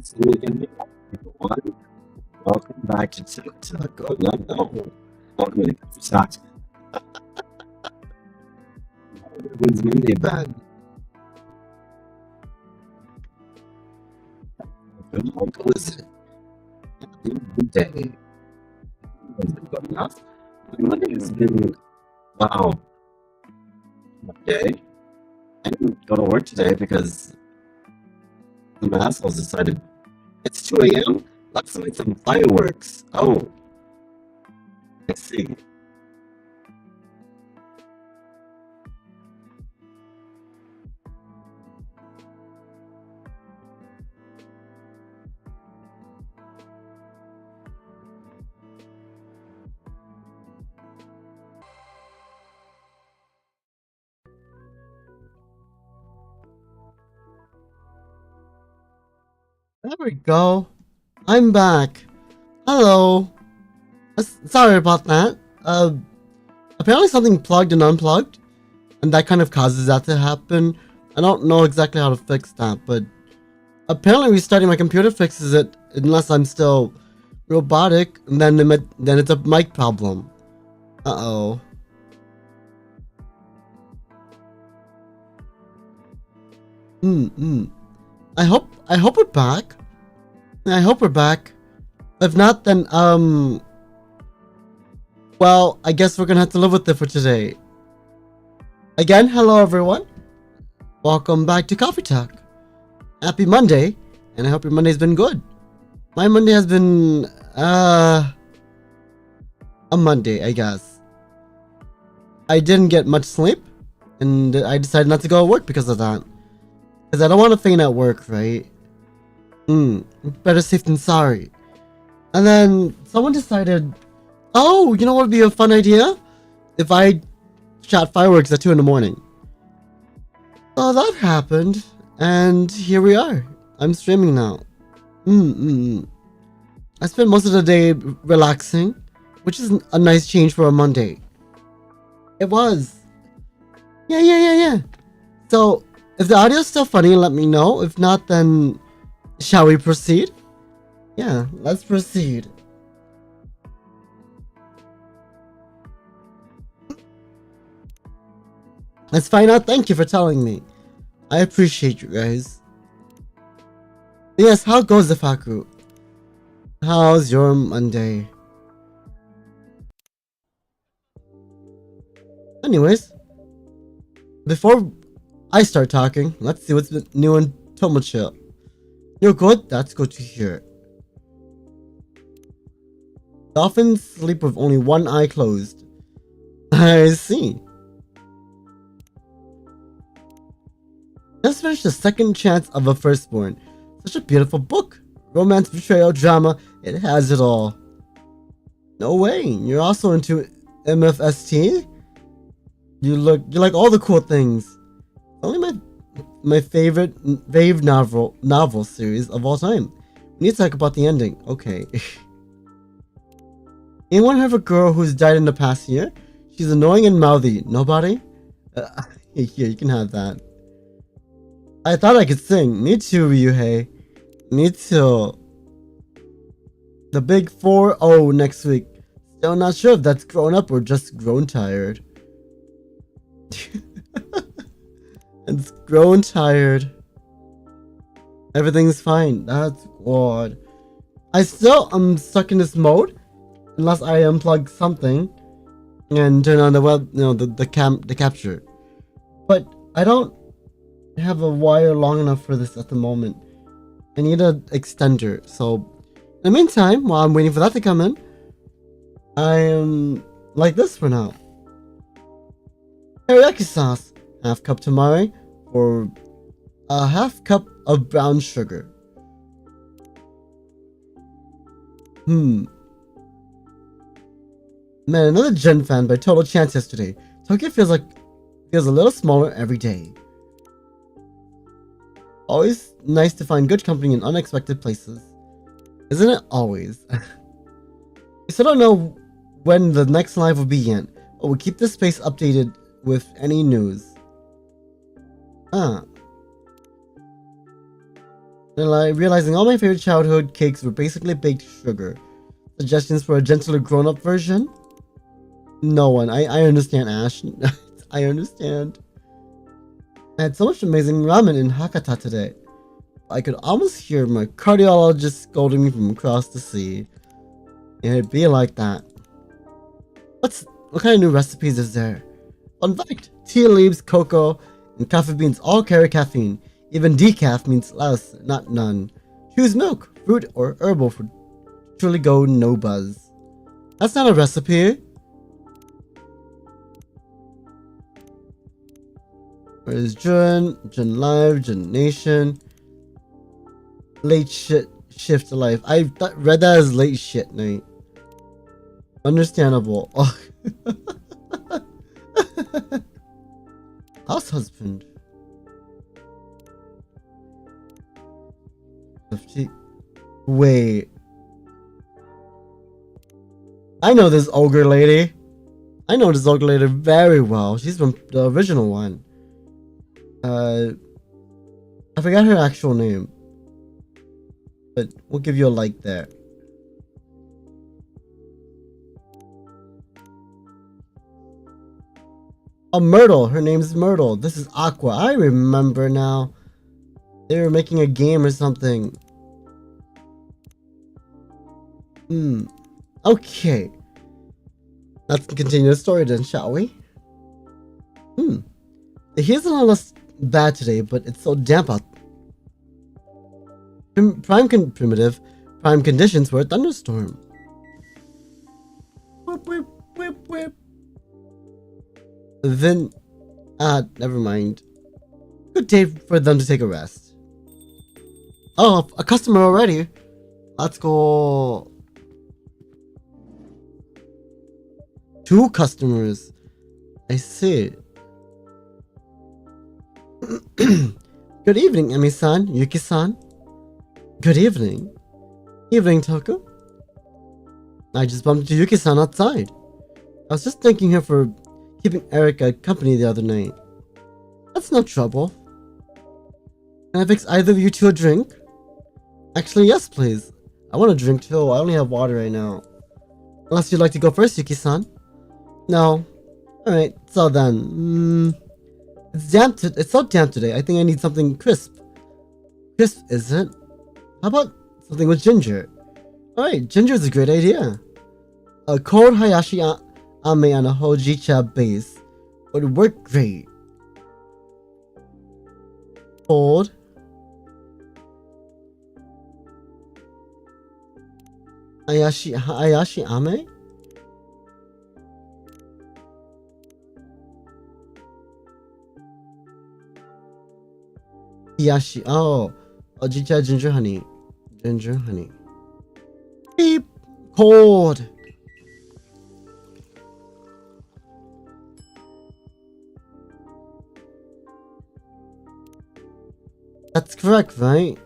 So again, everyone, welcome back to Toku. No, welcome to Zatsu. Everyone's Monday bad. How was it? Good day. Has been good enough. My Monday has been wow. Monday. I didn't go to work today because the assholes decided it's 2 a.m. Let's light some fireworks. Oh, I see. There we go. I'm back. Hello. Sorry about that. Apparently something plugged and unplugged, and that kind of causes that to happen. I don't know exactly how to fix that, but apparently restarting my computer fixes it unless I'm still robotic, and then it's a mic problem. Uh-oh. I hope we're back. I hope we're back. If not, then well, I guess we're gonna have to live with it for today. Again, hello everyone. Welcome back to Coffee Talk. Happy Monday, and I hope your Monday's been good. My Monday has been a Monday, I guess. I didn't get much sleep, and I decided not to go to work because of that. Because I don't want to faint at work, right? Better safe than sorry. And then someone decided, oh, you know what would be a fun idea? If I shot fireworks at 2 in the morning. So that happened, and here we are. I'm streaming now. I spent most of the day relaxing, which is a nice change for a Monday. It was. Yeah. So, if the audio's still funny, let me know. If not, then shall we proceed? Yeah, let's proceed. Let's find out. Thank you for telling me. I appreciate you guys. Yes, how goes the Faku? How's your Monday? Anyways, before I start talking, let's see what's been new in Tomochill. You're good? That's good to hear. Dolphins sleep with only one eye closed. I see. Just finished The Second Chance of a Firstborn. Such a beautiful book. Romance, betrayal, drama. It has it all. No way. You're also into MFST? You like all the cool things. Only my favorite novel series of all time. We need to talk about the ending. Okay. Anyone have a girl who's died in the past year? She's annoying and mouthy. Nobody? Here, you can have that. I thought I could sing. Me too, Ryuhei. Me too. The big 4-0 next week. Still not sure if that's grown up or just grown tired. It's grown tired. Everything's fine. That's good. I still am stuck in this mode. Unless I unplug something and turn on the web, the capture. But I don't have a wire long enough for this at the moment. I need an extender. So in the meantime, while I'm waiting for that to come in, I am like this for now. Teriyaki sauce, half cup tamari for a half cup of brown sugar. Man, another Gen fan by total chance yesterday. Tokyo feels a little smaller every day. Always nice to find good company in unexpected places. Isn't it always? We still don't know when the next live will be yet, but we'll keep this space updated with any news. There's Realizing all my favorite childhood cakes were basically baked sugar. Suggestions for a gentler grown-up version? No one. I understand, Ash. I understand. I had so much amazing ramen in Hakata today. I could almost hear my cardiologist scolding me from across the sea. It'd be like that. What kind of new recipes is there? Fun fact, tea leaves, cocoa, and coffee beans all carry caffeine. Even decaf means less, not none. Choose milk, fruit, or herbal for truly go no buzz. That's not a recipe. Where is Jun Live, Jun Nation? Late shift life. I read that as late shit night. Understandable. Oh. House husband. 50. Wait. I know this ogre lady. I know this ogre lady very well. She's from the original one. I forgot her actual name. But we'll give you a like there. Oh, Myrtle. Her name's Myrtle. This is Aqua. I remember now. They were making a game or something. Okay. Let's continue the story then, shall we? The heat's a little less bad today, but it's so damp out. Prime conditions for a thunderstorm. Whip, whip, whip, whip. Then, never mind. Good day for them to take a rest. Oh, a customer already. Let's go. 2 customers. I see. Good evening, Emi-san, Yuki-san. Good evening. Evening, Toku. I just bumped into Yuki-san outside. I was just thanking her for keeping Erika company the other night. That's no trouble. Can I fix either of you two a drink? Actually, yes, please. I want a drink too. I only have water right now. Unless you'd like to go first, Yuki-san. No. Alright, so then. It's so damp today. I think I need something crisp. Crisp, is it? How about something with ginger? Alright, ginger is a great idea. A cold Hayashi Ame on a Hojicha base would work great. Cold Hayashi Ame? Hayashi, oh, Hojicha ginger honey. Ginger honey. Beep! Cold! That's correct, right?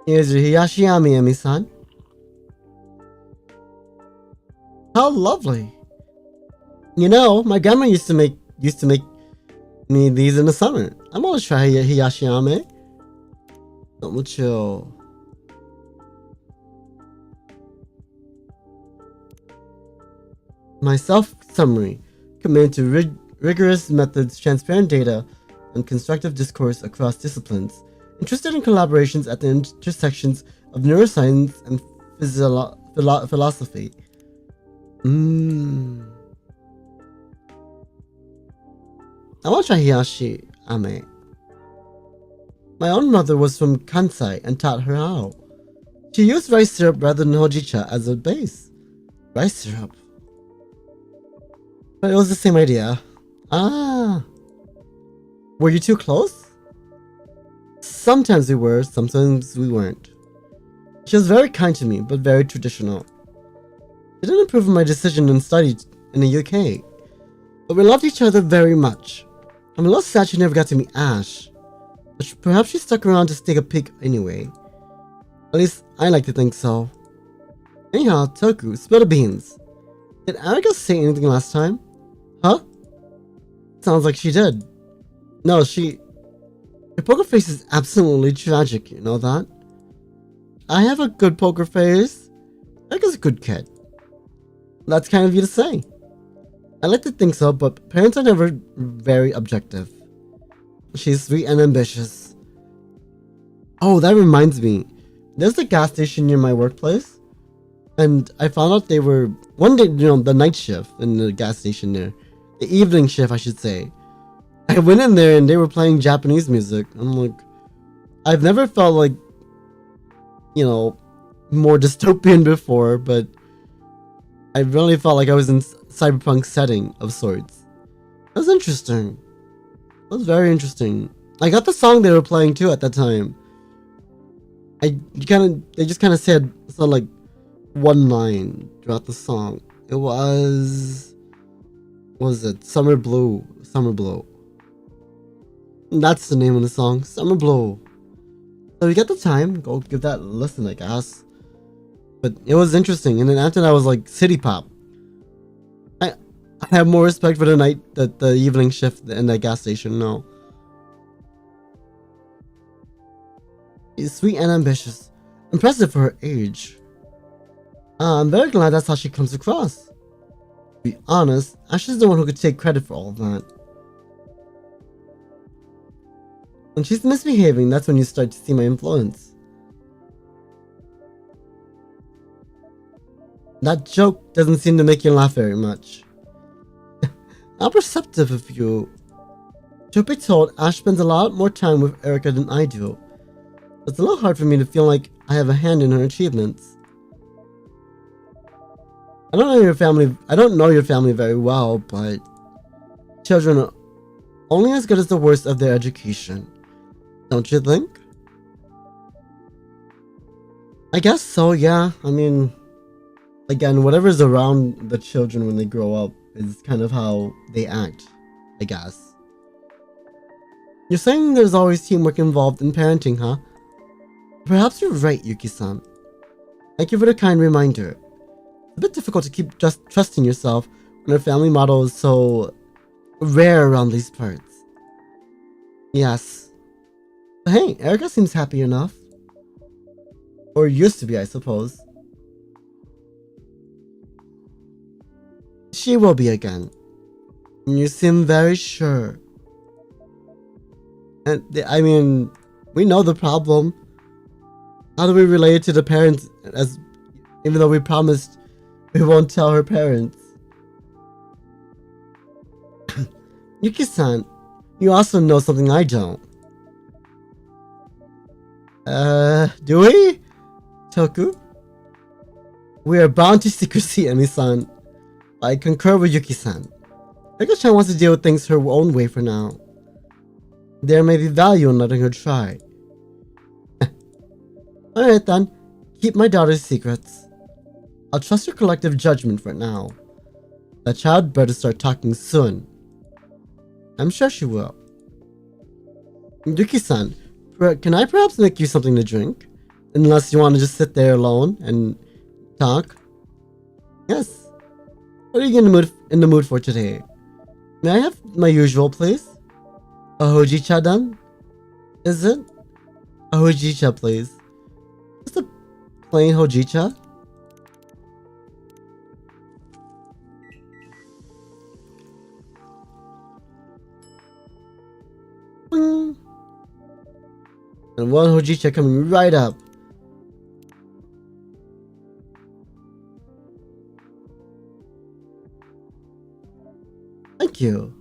Here's your Hiyashiyami, Emi-san. How lovely! You know, my grandma used to make me these in the summer. I'm gonna try Hiyashiyame. Don't chill. My self-summary. Committed to rigorous methods, transparent data, and constructive discourse across disciplines. Interested in collaborations at the intersections of neuroscience and philosophy. I want to try Hiyashi Ame. My own mother was from Kansai and taught her how. She used rice syrup rather than hojicha as a base. Rice syrup. But it was the same idea. Ah. Were you too close? Sometimes we were, sometimes we weren't. She was very kind to me, but very traditional. She didn't approve of my decision to study in the UK. But we loved each other very much. I'm a little sad she never got to meet Ash. But perhaps she stuck around to take a peek anyway. At least I like to think so. Anyhow, Toku, spill the beans. Did Erika say anything last time? Huh? Sounds like she did. No, she Your poker face is absolutely tragic, you know that? I have a good poker face. Erica's a good kid. That's kind of you to say. I like to think so, but parents are never very objective. She's sweet and ambitious. Oh, that reminds me. There's a gas station near my workplace. And I found out they were, one day, the night shift in the gas station there. The evening shift, I should say. I went in there and they were playing Japanese music. I'm like, I've never felt like, more dystopian before, but I really felt like I was in cyberpunk setting of sorts. That was interesting. That was very interesting. I got the song they were playing too at that time. They just kind of said like one line throughout the song. It was, what was it? Summer Blue. Summer Blue. That's the name of the song. Summer Blue. So you get the time, go give that a listen, I guess. But it was interesting. And then after that was like city pop. I have more respect for the night, the evening shift in that gas station. No. She's sweet and ambitious. Impressive for her age. I'm very glad that's how she comes across. To be honest, Ashley's the one who could take credit for all of that. When she's misbehaving, that's when you start to see my influence. That joke doesn't seem to make you laugh very much. How perceptive of you. Truth be told, Ash spends a lot more time with Erica than I do. It's a little hard for me to feel like I have a hand in her achievements. I don't know your family very well, but children are only as good as the worst of their education. Don't you think? I guess so, yeah. I mean, again, whatever's around the children when they grow up is kind of how they act, I guess. You're saying there's always teamwork involved in parenting, huh? Perhaps you're right, Yuki-san. Thank you for the kind reminder. It's a bit difficult to keep just trusting yourself when our family model is so rare around these parts. Yes. But hey, Erica seems happy enough. Or used to be, I suppose. She will be again. You seem very sure. And I mean, we know the problem. How do we relate it to the parents, as even though we promised we won't tell her parents? Yuki-san, you also know something I don't. Do we? Toku? We are bound to secrecy, Emi-san. I concur with Yuki-san. Rika-chan wants to deal with things her own way for now. There may be value in letting her try. Alright then, keep my daughter's secrets. I'll trust your collective judgment for now. The child better start talking soon. I'm sure she will. Yuki-san, can I perhaps make you something to drink? Unless you want to just sit there alone and talk? Yes. What are you in the mood for today? May I have my usual, please? A hojicha then? Is it? A hojicha, please. Just a plain hojicha? Bing. And one hojicha coming right up. Thank you.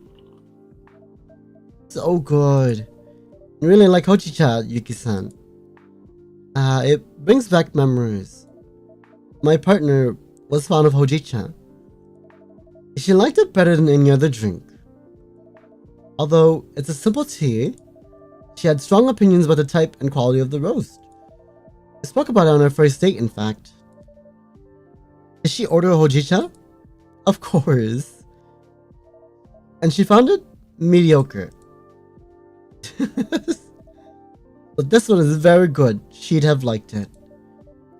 So good. I really like hojicha, Yuki-san. It brings back memories. My partner was fond of hojicha. She liked it better than any other drink. Although it's a simple tea, she had strong opinions about the type and quality of the roast. We spoke about it on our first date, in fact. Did she order a hojicha? Of course. And she found it mediocre. But this one is very good. She'd have liked it.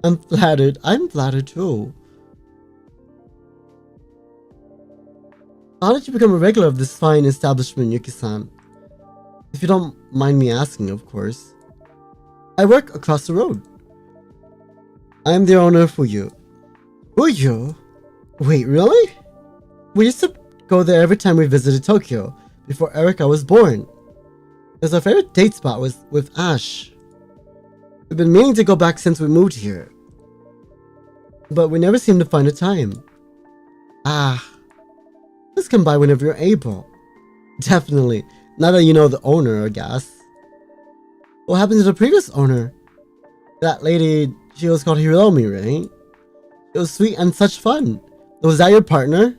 I'm flattered. I'm flattered too. How did you become a regular of this fine establishment, Yuki-san? If you don't mind me asking, of course. I work across the road. I am the owner of Fuyu. Fuyu? Wait, really? We used to go there every time we visited Tokyo, before Erika was born. It was our favorite date spot with Ash. We've been meaning to go back since we moved here. But we never seem to find a time. Just come by whenever you're able. Definitely. Now that you know the owner, I guess. What happened to the previous owner? That lady, she was called Hiromi, right? It was sweet and such fun. Was that your partner?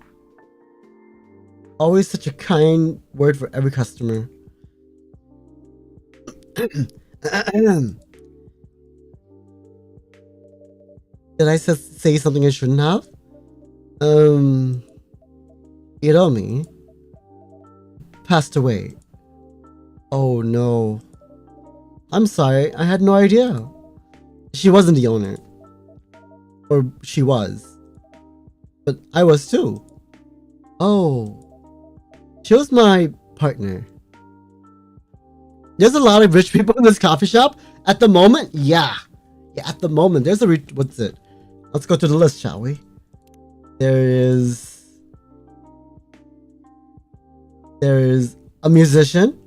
Always such a kind word for every customer. Did I say something I shouldn't have? Hiromi passed away. Oh no. I'm sorry, I had no idea. She wasn't the owner. Or she was. But I was too. Oh. She was my partner. There's a lot of rich people in this coffee shop. At the moment, yeah. Yeah, at the moment. There's a what's it? Let's go to the list, shall we? There's a musician.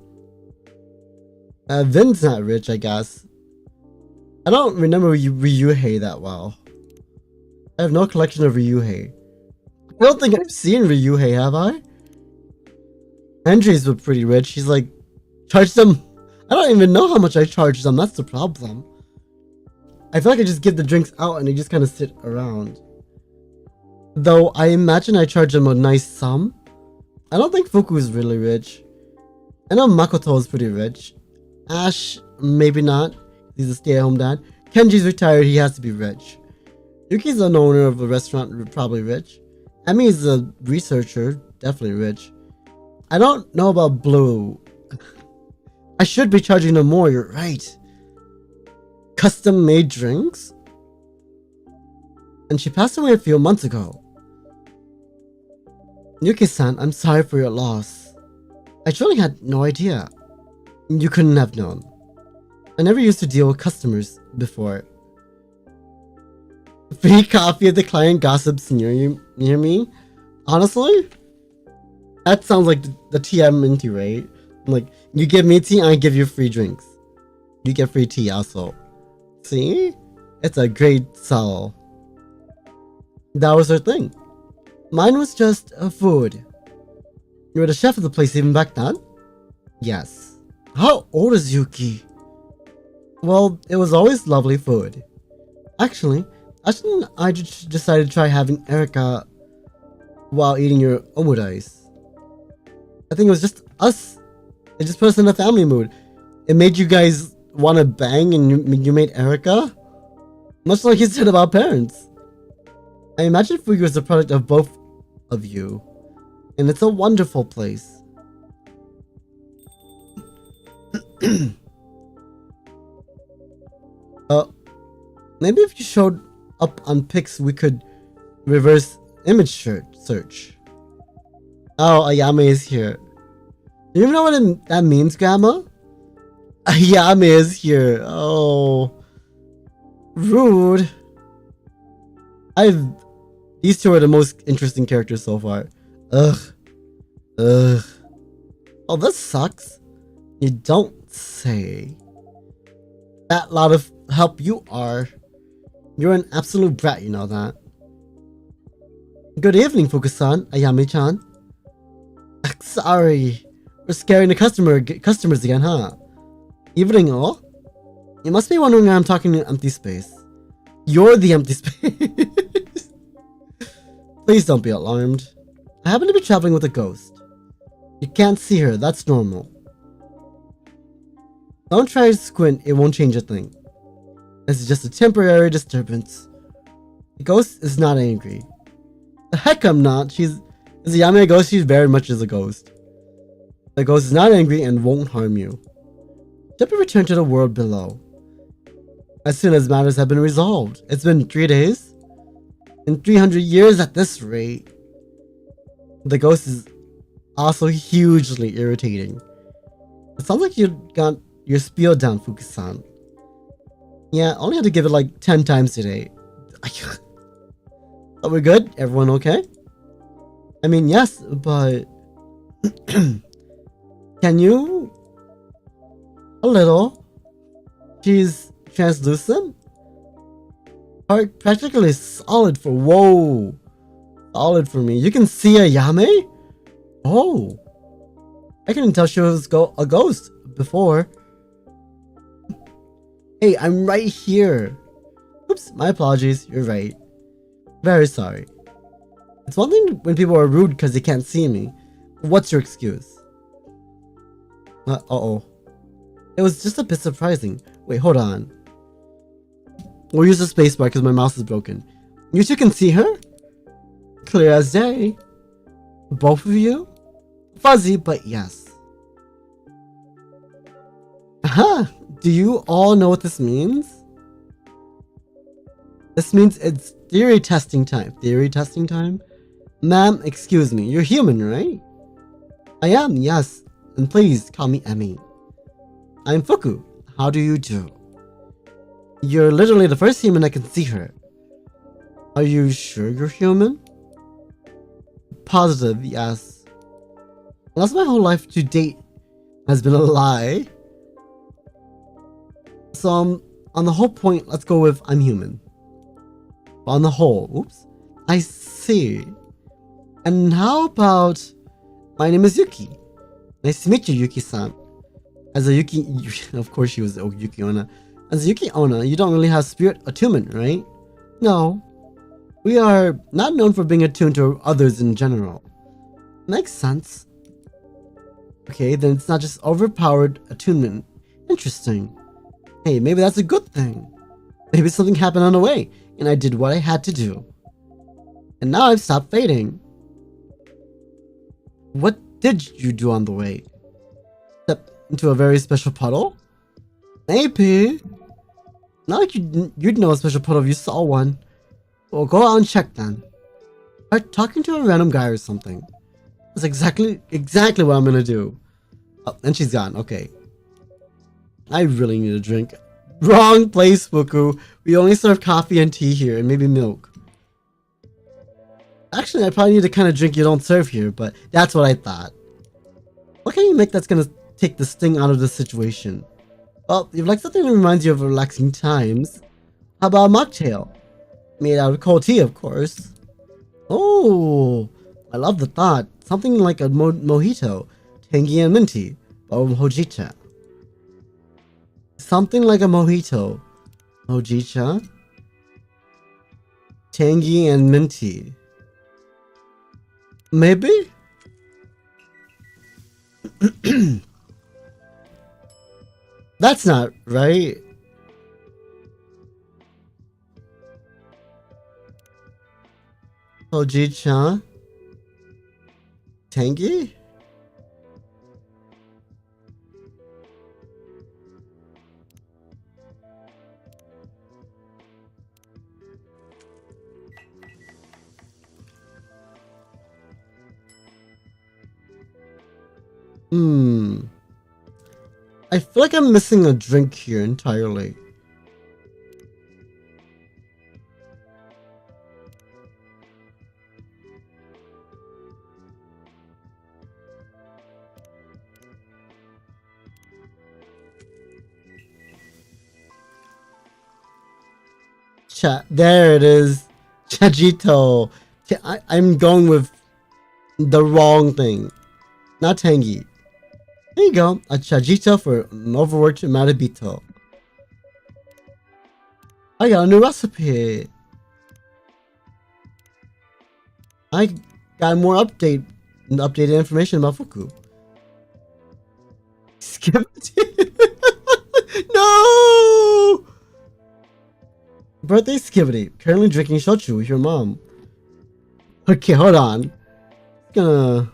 Vin's not rich, I guess. I don't remember Ryuhei that well. I have no collection of Ryuhei. I don't think I've seen Ryuhei, have I? Andres were pretty rich. He's like, charge them. I don't even know how much I charge them. That's the problem. I feel like I just give the drinks out and they just kind of sit around. Though I imagine I charge them a nice sum. I don't think Fuku is really rich. I know Makoto is pretty rich. Ash, maybe not. He's a stay-at-home dad. Kenji's retired. He has to be rich. Yuki's an owner of a restaurant, probably rich. Emi's a researcher, definitely rich. I don't know about Blue. I should be charging them more, you're right. Custom-made drinks? And she passed away a few months ago. Yuki-san, I'm sorry for your loss. I truly had no idea. You couldn't have known. I never used to deal with customers before. Free coffee if the client gossips near me? Honestly? That sounds like the TM Minty, right? Like, you give me tea, I give you free drinks. You get free tea also. See? It's a great sell. That was her thing. Mine was just food. You were the chef of the place even back then? Yes. How old is Yuki? Well, it was always lovely food. Actually, I just decided to try having Erika while eating your omurice. I think it was just us. It just put us in a family mood. It made you guys want to bang and you made Erika? Much like you said about parents. I imagine Fugu is the product of both of you. And it's a wonderful place. Maybe if you showed up on pics, we could reverse image search. Oh, Ayame is here. Do you even know what that means, Grandma? Ayame is here. Oh. Rude. These two are the most interesting characters so far. Ugh. Oh, this sucks. You don't say. That lot of help you are. You're an absolute brat, you know that. Good evening, Fuku-san, Ayame-chan. Sorry. We're scaring the customers again, huh? Evening all? You must be wondering why I'm talking in empty space. You're the empty space. Please don't be alarmed. I happen to be traveling with a ghost. You can't see her, that's normal. Don't try to squint, it won't change a thing. This is just a temporary disturbance. The ghost is not angry. The heck I'm not, is Ayame a ghost? She's very much as a ghost. The ghost is not angry and won't harm you. Simply return to the world below. As soon as matters have been resolved. It's been 3 days? In 300 years at this rate. The ghost is also hugely irritating. It sounds like you got your spiel down, Fukusan. Yeah, only had to give it like 10 times today. Are we good? Everyone okay? I mean, yes, but... Can you... A little? She's translucent? Practically solid for... Whoa! Solid for me. You can see a Yame? Oh! I couldn't tell she was a ghost before. Hey, I'm right here. Oops, my apologies. You're right. Very sorry. It's one thing when people are rude because they can't see me. What's your excuse? Uh-oh. It was just a bit surprising. Wait, hold on. We'll use the spacebar because my mouse is broken. You two can see her? Clear as day. Both of you? Fuzzy, but yes. Aha! Do you all know what this means? This means it's theory testing time. Theory testing time? Ma'am, excuse me. You're human, right? I am, yes. And please call me Emmy. I'm Fuku. How do you do? You're literally the first human I can see her. Are you sure you're human? Positive, yes. Unless my whole life to date has been a lie. So, on the whole point, let's go with I'm human. On the whole, oops. I see. And how about my name is Yuki. Nice to meet you, Yuki-san. As a Yuki, of course she was Yuki Onna. As a Yuki Onna, you don't really have spirit attunement, right? No. We are not known for being attuned to others in general. Makes sense. Okay, then it's not just overpowered attunement. Interesting. Hey, maybe that's a good thing. Maybe something happened on the way, and I did what I had to do. And now I've stopped fading. What did you do on the way? Step into a very special puddle? Maybe. Not like you'd know a special puddle if you saw one. Well, go out and check then. Start talking to a random guy or something. That's exactly what I'm gonna do. Oh, and she's gone. Okay. I really need a drink. Wrong place, Fuku. We only serve coffee and tea here, and maybe milk. Actually, I probably need the kind of drink you don't serve here, but that's what I thought. What can you make that's gonna take the sting out of the situation? Well, if you like something that reminds you of relaxing times, how about a mocktail? Made out of cold tea, of course. Oh, I love the thought. Something like a mojito, tangy and minty, or hojicha. Something like a mojito, hojicha, tangy and minty. Maybe? That's not right. Hojicha? Tangy? I feel like I'm missing a drink here entirely. There it is. Chajito. I'm going with the wrong thing. Not tangy. There you go. A chajito for an overworked maribito. I got a new recipe. I got more updated information about Fuku. Skip No! Birthday Skibbity. Currently drinking shochu with your mom. Okay, hold on. Gonna...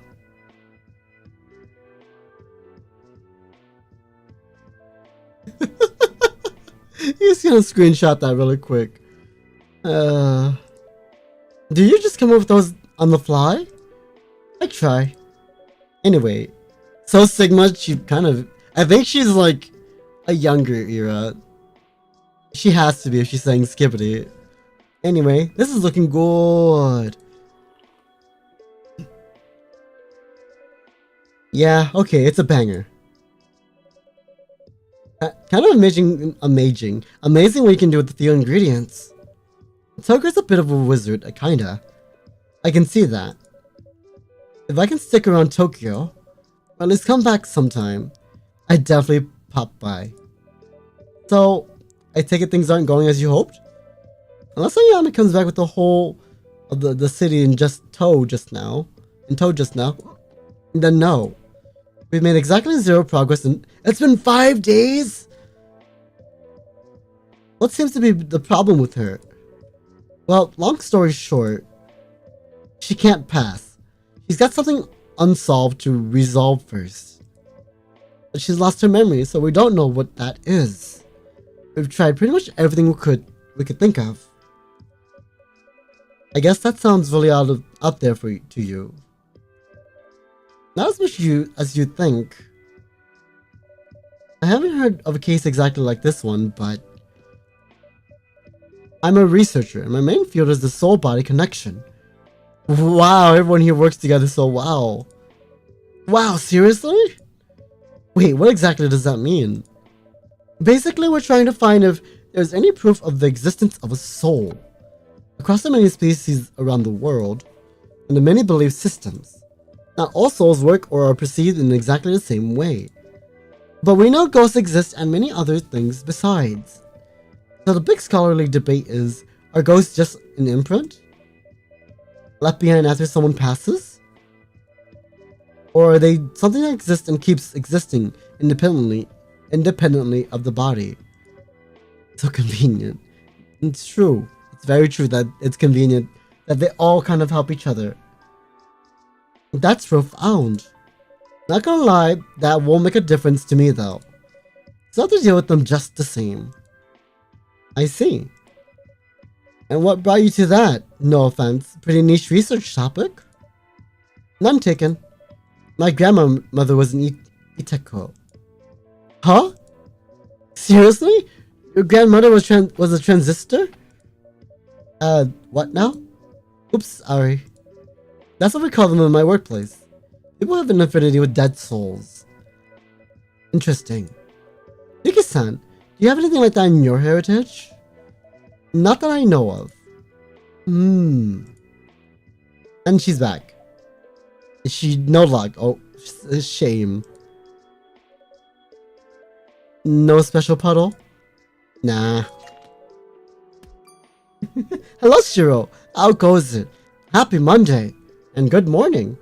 He's gonna screenshot that really quick. Do you just come up with those on the fly? I try. Anyway, so Sigma, she kind of... I think she's like a younger era. She has to be if she's saying skippity. Anyway, this is looking good. Yeah, okay, it's a banger. Kind of amazing what you can do with the few ingredients. Toku's a bit of a wizard, kinda. I can see that. If I can stick around Tokyo, or at least come back sometime, I'd definitely pop by. So, I take it things aren't going as you hoped? Unless Ayami comes back with the whole of the city in tow just now, then no. We've made exactly 0 progress and it's been 5 days? What seems to be the problem with her? Well, long story short, she can't pass. She's got something unsolved to resolve first. But she's lost her memory, so we don't know what that is. We've tried pretty much everything we could think of. I guess that sounds really out there to you. Not as much as you think. I haven't heard of a case exactly like this one, but I'm a researcher and my main field is the soul-body connection. Wow, everyone here works together, so wow. Wow, seriously? Wait, what exactly does that mean? Basically, we're trying to find if there's any proof of the existence of a soul across the many species around the world and the many belief systems. Not all souls work or are perceived in exactly the same way. But we know ghosts exist and many other things besides. So the big scholarly debate is, are ghosts just an imprint? Left behind after someone passes? Or are they something that exists and keeps existing independently of the body? So convenient. It's true. It's very true that it's convenient that they all kind of help each other. That's profound. Not gonna lie, that won't make a difference to me though. So I have to deal with them just the same. I see. And what brought you to that? No offense, pretty niche research topic. None taken. My grandmother was an Iteko. Huh? Seriously? Your grandmother was a transistor? What now? Oops, sorry. That's what we call them in my workplace. People have an affinity with dead souls. Interesting. Yuki-san, do you have anything like that in your heritage? Not that I know of. And she's back. She no luck. Oh, shame. No special puddle? Nah. Hello, Shiro. How goes it? Happy Monday. And good morning.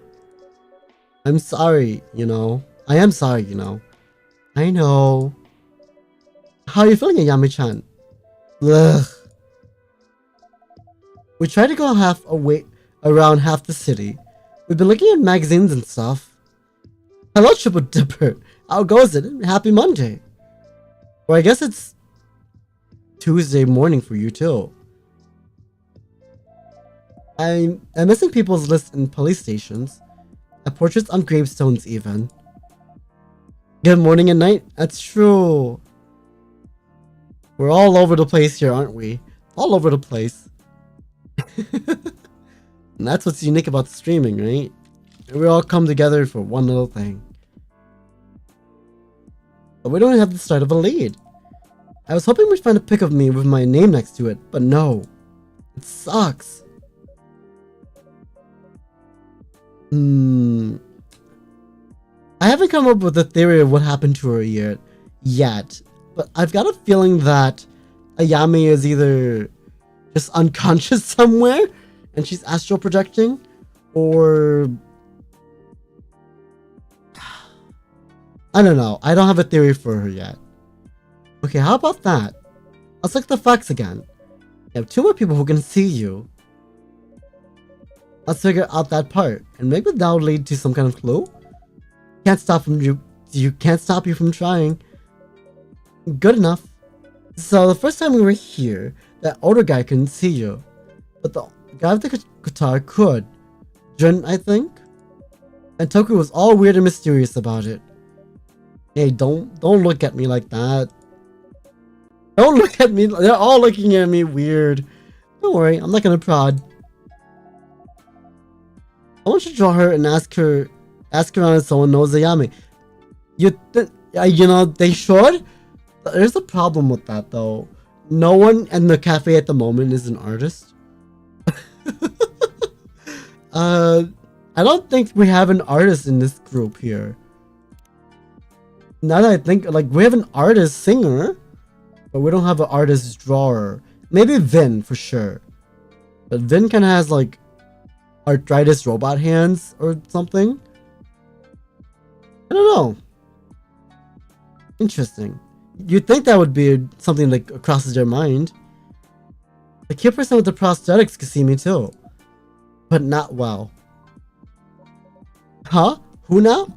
I'm sorry, you know. I am sorry, you know. I know. How are you feeling, Ayami-chan? Ugh. We try to go around half the city. We've been looking at magazines and stuff. Hello, Triple Dipper. How goes it? Happy Monday. Or I guess it's Tuesday morning for you too. I'm missing people's lists in police stations. Portraits on gravestones even. Good morning and night? That's true. We're all over the place here, aren't we? All over the place. And that's what's unique about streaming, right? We all come together for one little thing. But we don't have the start of a lead. I was hoping we'd find a pic of me with my name next to it, but no. It sucks. I haven't come up with a theory of what happened to her yet, but I've got a feeling that Ayami is either just unconscious somewhere and she's astral projecting, or I don't know. I don't have a theory for her yet. Okay, how about that? Let's look at the facts again. You have 2 more people who can see you. Let's figure out that part, and maybe that'll lead to some kind of clue. You can't stop you from trying. Good enough. So the first time we were here, that older guy couldn't see you, but the guy with the guitar could. Jun, I think. And Toku was all weird and mysterious about it. Hey, don't look at me like that. Don't look at me. They're all looking at me weird. Don't worry, I'm not gonna prod. I want you to draw her and ask her around if someone knows Ayami. You know, they should. There's a problem with that though. No one in the cafe at the moment is an artist. I don't think we have an artist in this group here. Now that I think, like, we have an artist singer, but we don't have an artist drawer. Maybe Vin for sure. But Vin kind of has like arthritis robot hands or something. I don't know. Interesting. You'd think that would be something that crosses your mind. The kid person with the prosthetics could see me too. But not well. Huh? Who now?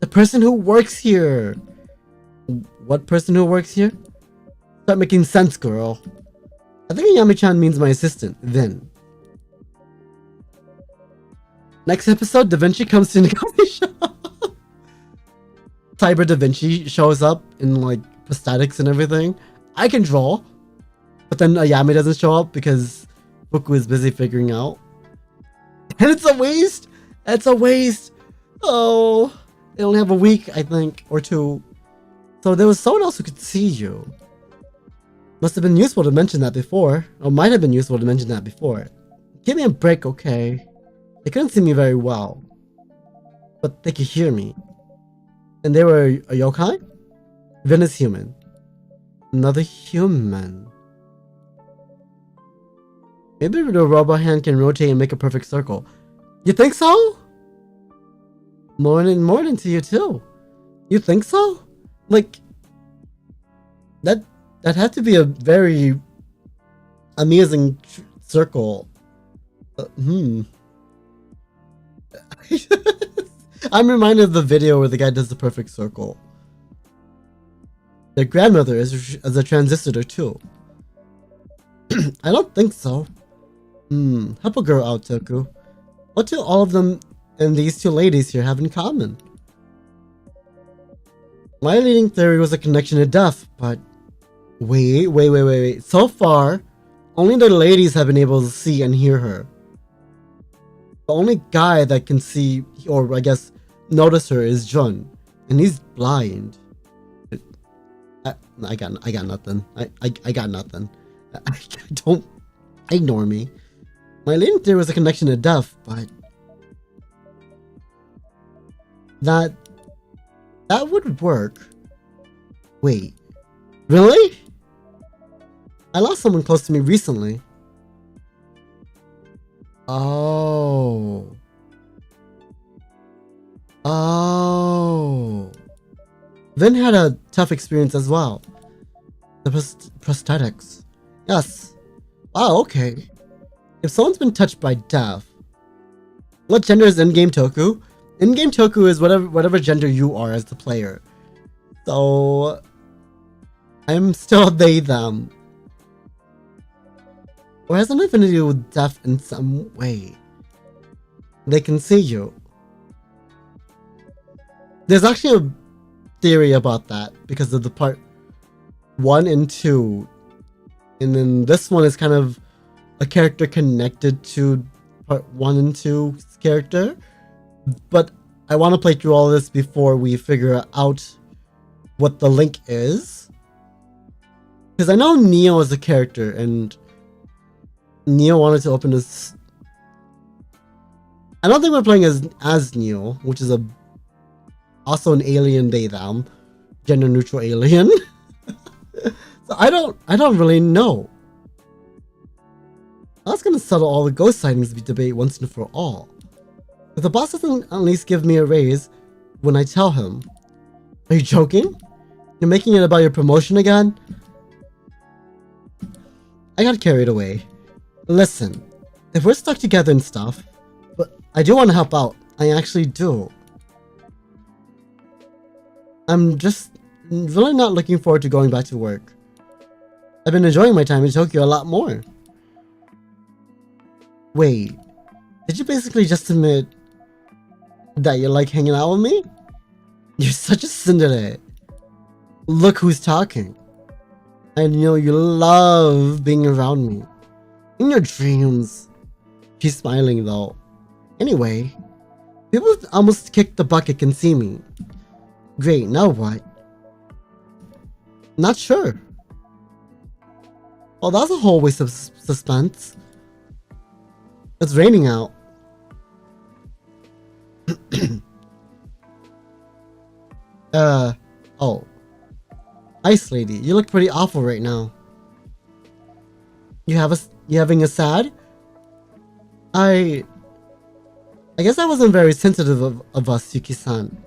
The person who works here. What person who works here? Start making sense, girl. I think Ayami-chan means my assistant, Vin. Next episode, Da Vinci comes to the coffee shop. Cyber Da Vinci shows up in like prosthetics and everything. I can draw. But then Ayami doesn't show up because Fuku is busy figuring out. And it's a waste! It's a waste! Oh, they only have a week, I think, or two. So there was someone else who could see you. Must have been useful to mention that before. Or might have been useful to mention that before. Give me a break, okay? They couldn't see me very well. But they could hear me. And they were a yokai? Vin is human. Another human. Maybe the robot hand can rotate and make a perfect circle. You think so? Morning to you too. You think so? Like, that had to be a very amazing circle. I'm reminded of the video where the guy does the perfect circle. Their grandmother is a transistor too. I don't think so. Help a girl out, Toku. What do all of them and these two ladies here have in common? My leading theory was a connection to death, but wait. So far, only the ladies have been able to see and hear her. The only guy that can see, or I guess notice her, is Jun, and he's blind. I got nothing. I got nothing. Don't ignore me. My leading theory was a connection to death, but that would work. Wait, really? I lost someone close to me recently. Oh. Vin had a tough experience as well. The prosthetics. Yes. Wow, okay. If someone's been touched by death, what gender is in-game Toku? In-game Toku is whatever gender you are as the player. So I'm still they, them. Or has an affinity with death in some way. They can see you. There's actually a theory about that because of the part 1 and 2. And then this one is kind of a character connected to part 1 and 2's character. But I want to play through all this before we figure out what the link is. Because I know Neo is a character and Neo wanted to open this. I don't think we're playing as Neo, which is also an alien they them, gender neutral alien. So I don't really know. That's gonna settle all the ghost sightings debate once and for all. If the boss doesn't at least give me a raise when I tell him. Are you joking? You're making it about your promotion again? I got carried away. Listen, if we're stuck together and stuff, but I do want to help out. I actually do. I'm just really not looking forward to going back to work. I've been enjoying my time in Tokyo a lot more. Wait, did you basically just admit that you like hanging out with me? You're such a tsundere. Look who's talking. I know you love being around me. In your dreams. She's smiling though. Anyway, people almost kicked the bucket can see me. Great, now what? Not sure. Well, that's a whole waste of suspense. It's raining out. Oh. Ice lady, you look pretty awful right now. You having a sad? I guess I wasn't very sensitive of us, Yuki-san.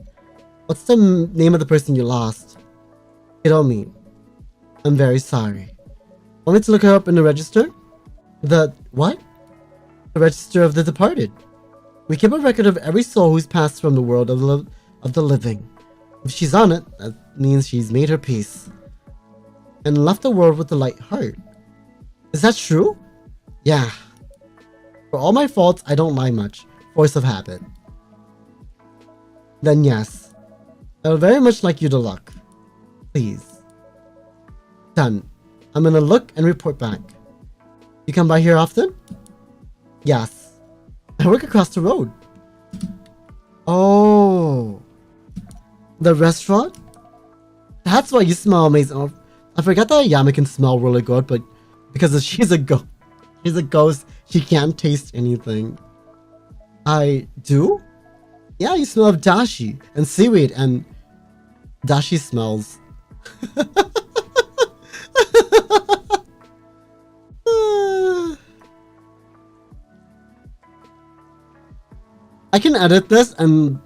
What's the name of the person you lost? Hiromi. I'm very sorry. Want me to look her up in the register? The what? The register of the departed. We keep a record of every soul who's passed from the world of the living. If she's on it, that means she's made her peace. And left the world with a light heart. Is that true? Yeah. For all my faults, I don't lie much. Force of habit. Then yes. I would very much like you to look. Please. Done. I'm gonna look and report back. You come by here often? Yes. I work across the road. Oh. The restaurant? That's why you smell amazing. Oh, I forgot that Ayame can smell really good, but because she's a ghost, she can't taste anything. I do? Yeah, you smell of dashi and seaweed, and dashi smells. I can edit this and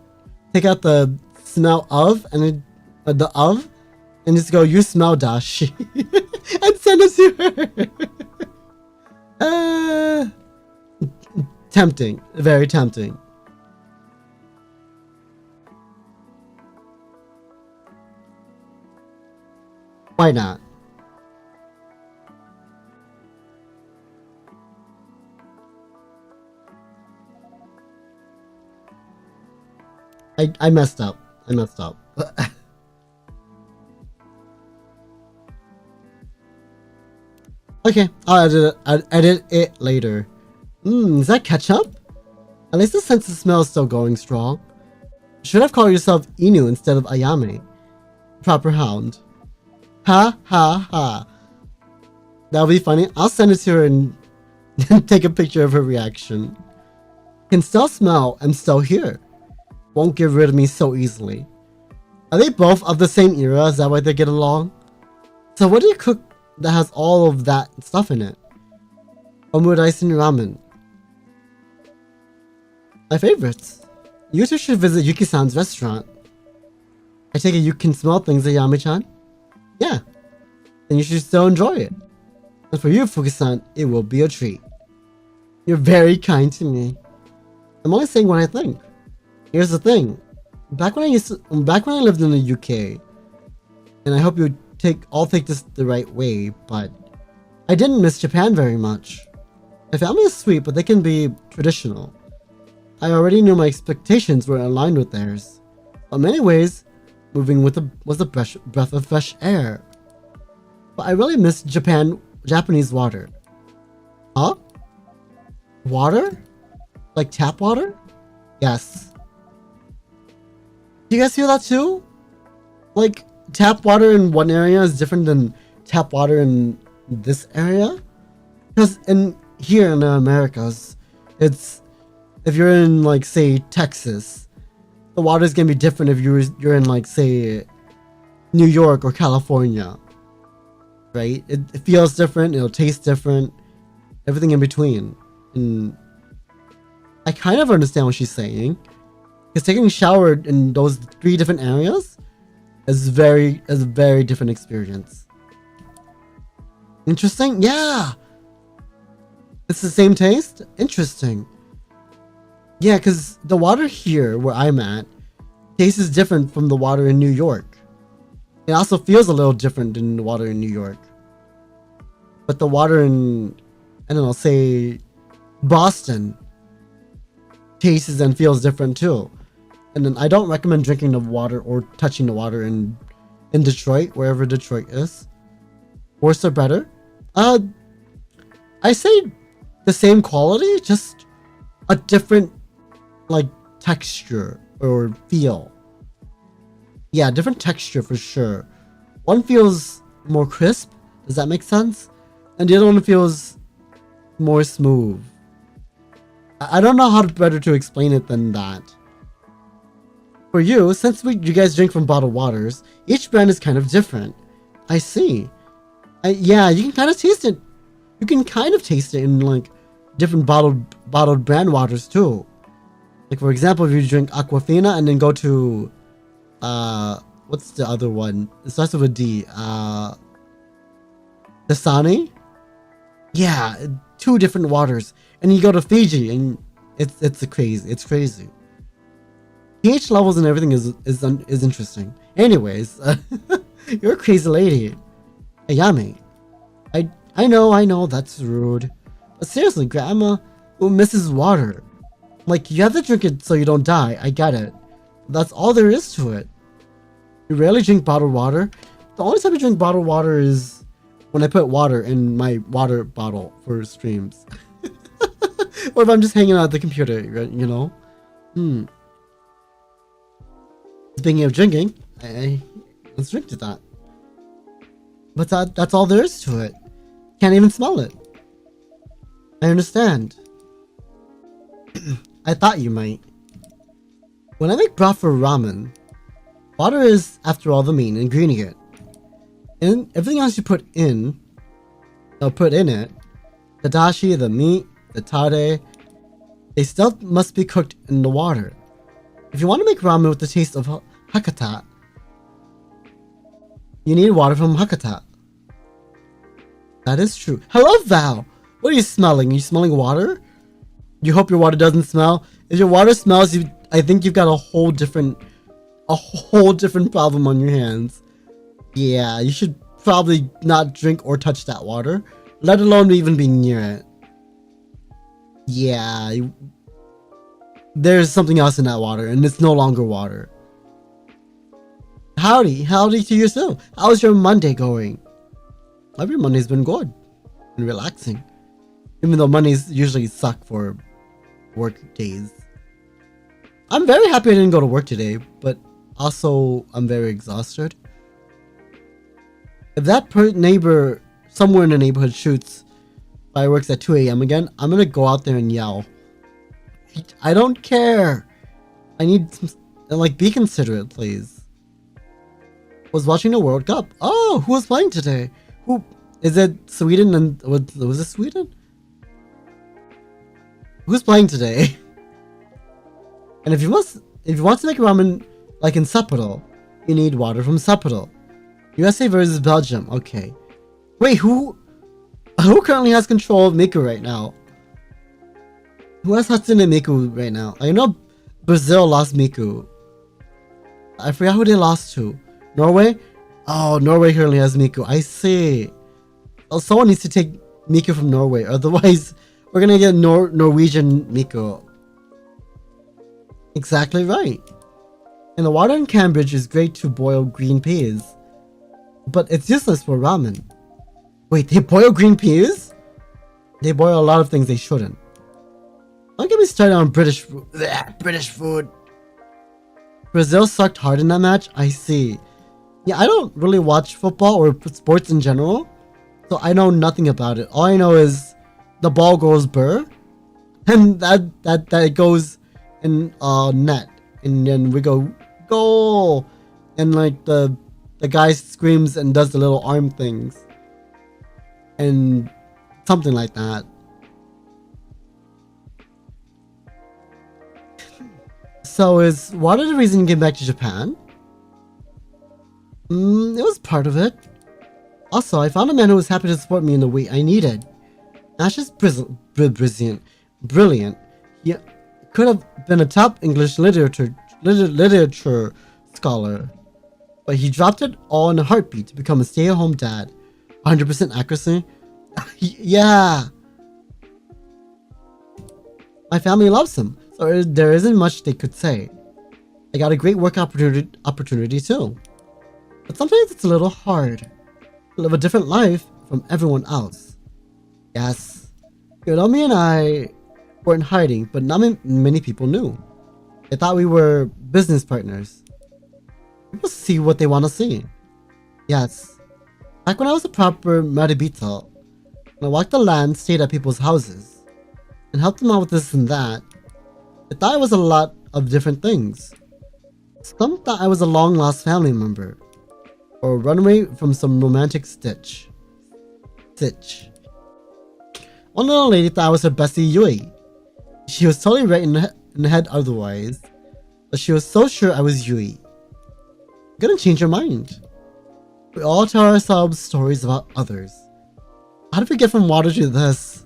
take out the smell of and the of and just go, you smell dashi and send it to her. Tempting, very tempting. Why not? I messed up. I messed up. Okay, I'll edit it later. Is that ketchup? At least the sense of smell is still going strong. Should have called yourself Inu instead of Ayame. Proper hound. Ha ha ha. That'll be funny. I'll send it to her and take a picture of her reaction. Can still smell and still hear. Won't get rid of me so easily. Are they both of the same era? Is that why they get along? So what do you cook that has all of that stuff in it? Omurice and ramen. My favorites. You two should visit Yuki-san's restaurant. I take it you can smell things, Ayame-chan? Yeah. Then you should still enjoy it. And for you, Fuki-san, it will be a treat. You're very kind to me. I'm only saying what I think. Here's the thing. Back when I lived in the UK, and I hope you take this the right way, but I didn't miss Japan very much. My family is sweet, but they can be traditional. I already knew my expectations were aligned with theirs. In many ways, moving was a breath of fresh air. But I really miss Japanese water. Huh? Water? Like tap water? Yes. Do you guys feel that too? Like, tap water in one area is different than tap water in this area? Because here in the Americas, if you're in, like, say, Texas, the water is going to be different if you're in, like, say, New York or California. Right? It feels different, it'll taste different, everything in between. And I kind of understand what she's saying. Because taking a shower in those 3 different areas is a very different experience. Interesting? Yeah! It's the same taste? Interesting. Yeah, because the water here, where I'm at, tastes different from the water in New York. It also feels a little different than the water in New York. But the water in, I don't know, say, Boston, tastes and feels different too. And then I don't recommend drinking the water or touching the water in Detroit, wherever Detroit is. Worse or better? I say the same quality, just a different like texture or feel. Yeah, different texture for sure. One feels more crisp, does that make sense? And the other one feels more smooth. I don't know how better to explain it than that. For you, since you guys drink from bottled waters, each brand is kind of different. I see. Yeah, you can kind of taste it. You can kind of taste it in like different bottled brand waters too. Like for example, if you drink Aquafina and then go to what's the other one? It starts with a D. Dasani? Yeah, 2 different waters. And you go to Fiji and it's crazy. pH levels and everything is interesting. Anyways, you're a crazy lady. Ayami. I know that's rude. But seriously, Grandma who misses water. Like, you have to drink it so you don't die. I get it. That's all there is to it. You rarely drink bottled water. The only time I drink bottled water is when I put water in my water bottle for streams. Or if I'm just hanging out at the computer, you know? Speaking of drinking, let's drink to that. But that's all there is to it. Can't even smell it. I understand. I thought you might. When I make broth for ramen, water is, after all, the main ingredient. And everything else you put in it, the dashi, the meat, the tare, they still must be cooked in the water. If you want to make ramen with the taste of Hakata, you need water from Hakata. That is true. Hello, Val! What are you smelling? Are you smelling water? You hope your water doesn't smell? If your water smells, I think you've got a whole different problem on your hands. Yeah, you should probably not drink or touch that water, let alone even be near it. Yeah, there's something else in that water, and it's no longer water. Howdy to you too. How's your Monday going? Every Monday's been good and relaxing, even though Mondays usually suck for work days. I'm very happy I didn't go to work today, but also I'm very exhausted. If that neighbor somewhere in the neighborhood shoots fireworks at 2 a.m. again, I'm gonna go out there and yell. I don't care. I need some, like, be considerate, please. Was watching the World Cup. Oh, who was playing today? Who is it? Sweden and was it Sweden? Who's playing today? And if you want to make ramen like in Sapporo, you need water from Sapporo. USA versus Belgium. Okay. Wait, who currently has control of Miku right now? Who has Hatsune Miku right now? I know Brazil lost Miku. I forgot who they lost to. Norway? Oh, Norway currently has Miku. I see. Oh, someone needs to take Miku from Norway. Otherwise, we're gonna get Norwegian Miku. Exactly right. And the water in Cambridge is great to boil green peas. But it's useless for ramen. Wait, they boil green peas? They boil a lot of things they shouldn't. Don't get me started on British food. British food. Brazil sucked hard in that match? I see. Yeah, I don't really watch football or sports in general, so I know nothing about it. All I know is the ball goes burr, and that it goes in net, and then we go goal, and like the guy screams and does the little arm things, and something like that. So is water the reason you came back to Japan? It was part of it. Also, I found a man who was happy to support me in the way I needed. Ash is brilliant. He could have been a top English literature scholar, but he dropped it all in a heartbeat to become a stay-at-home dad. 100% accuracy. Yeah. My family loves him, so there isn't much they could say. I got a great work opportunity too. But sometimes it's a little hard to live a different life from everyone else. Yes, Yodomi and I weren't hiding, but not many people knew. They thought we were business partners. People see what they want to see. Yes, back when I was a proper Maribito, when I walked the land, stayed at people's houses, and helped them out with this and that, they thought I was a lot of different things. Some thought I was a long-lost family member, or a runaway from some romantic stitch. One little lady thought I was her bestie Yui. She was totally right in the head otherwise, but she was so sure I was Yui. I'm gonna change her mind. We all tell ourselves stories about others. How did we get from water to this?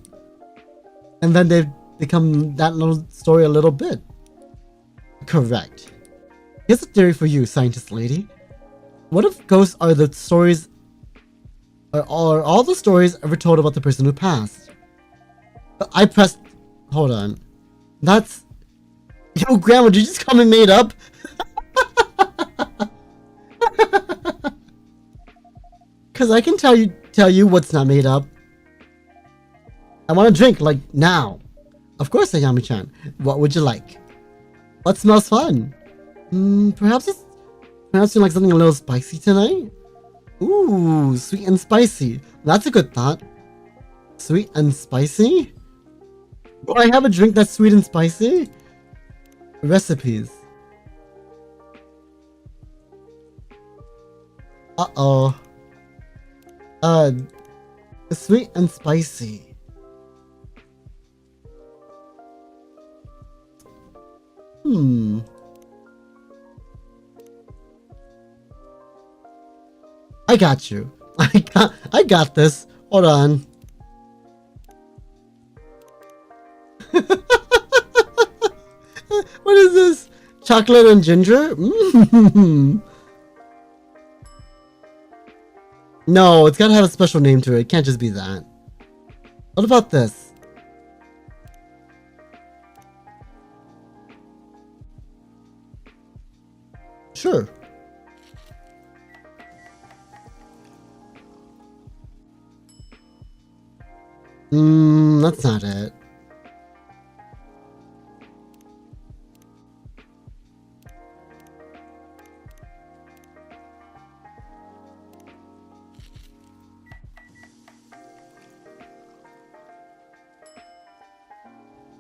And then they've become that little story a little bit. Correct. Here's a theory for you, scientist lady. What if ghosts are the stories, are all the stories ever told about the person who passed? I pressed, hold on. That's, yo grandma, did you just call me made up? Cause I can tell you what's not made up. I want a drink, like, now. Of course, Ayami-chan. What would you like? What smells fun? Perhaps you like something a little spicy tonight? Ooh, sweet and spicy. That's a good thought. Sweet and spicy? Do I have a drink that's sweet and spicy? Recipes. Uh-oh. Sweet and spicy. I got you. I got this. Hold on. What is this? Chocolate and ginger? No, it's gotta have a special name to it. It can't just be that. What about this? Sure. That's not it.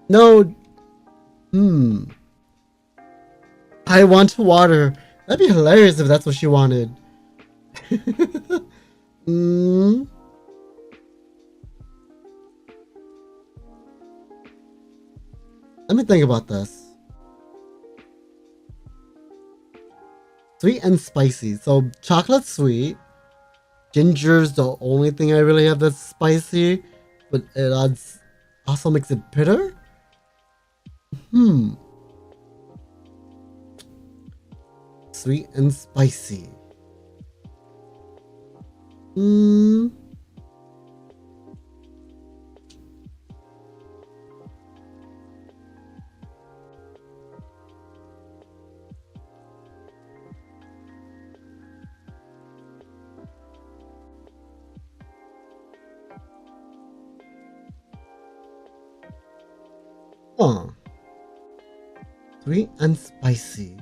No. I want water. That'd be hilarious if that's what she wanted. Let me think about this. Sweet and spicy. So chocolate's sweet. Ginger's the only thing I really have that's spicy, but it also makes it bitter. Sweet and spicy. Oh. Sweet and spicy.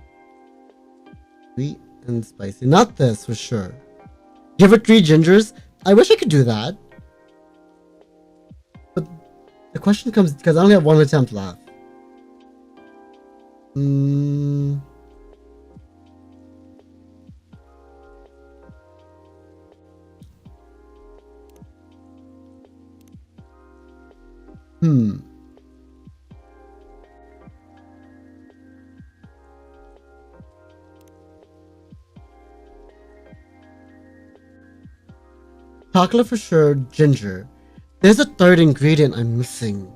Sweet and spicy. Not this for sure. Give her 3 gingers? I wish I could do that. But the question comes because I only have 1 attempt left. Chocolate for sure, ginger. There's a 3rd ingredient I'm missing.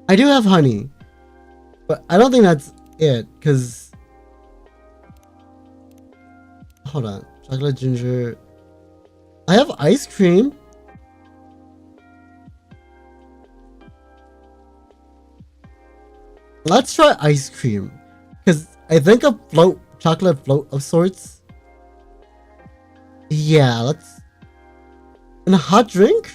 I do have honey, but I don't think that's it, because... Hold on. Chocolate, ginger... I have ice cream. Let's try ice cream. Because I think a chocolate float of sorts. Yeah, let's... And a hot drink?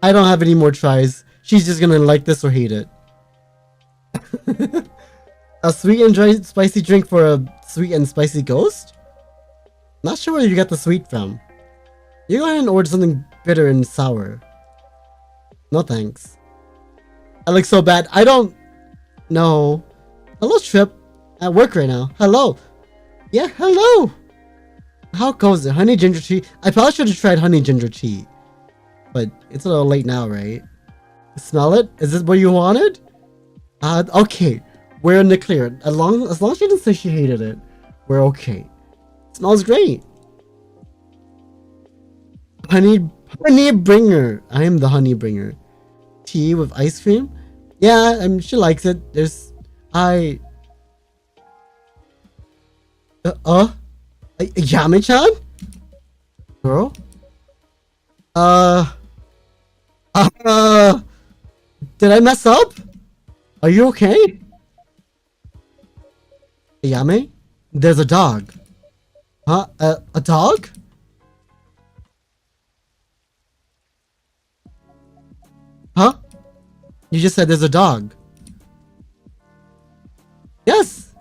I don't have any more tries. She's just gonna like this or hate it. A sweet and dry spicy drink for a sweet and spicy ghost? Not sure where you got the sweet from. You go ahead and order something bitter and sour. No thanks. I look so bad. I don't know. Hello, Trip. At work right now. Hello. Yeah, hello. How goes it? Honey ginger tea? I probably should have tried honey ginger tea. But it's a little late now, right? Smell it? Is this what you wanted? Okay. We're in the clear. As long as she didn't say she hated it, we're okay. It smells great. Honey bringer. I am the honey bringer. Tea with ice cream? Yeah, she likes it. There's... Yami-chan? Girl? Did I mess up? Are you okay? Yami? There's a dog. Huh? A dog? Huh? You just said there's a dog. Yes!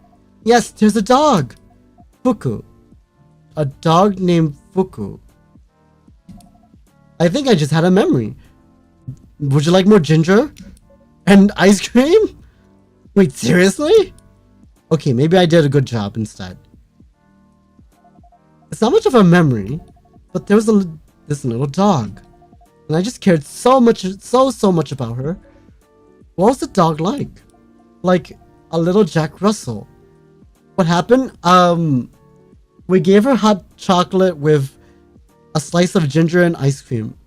Yes, there's a dog! Fuku. A dog named Fuku. I think I just had a memory. Would you like more ginger? And ice cream? Wait, seriously? Okay, maybe I did a good job instead. It's not much of a memory, but there was this little dog. And I just cared so much about her. What was the dog like? Like a little Jack Russell. What happened? We gave her hot chocolate with a slice of ginger and ice cream.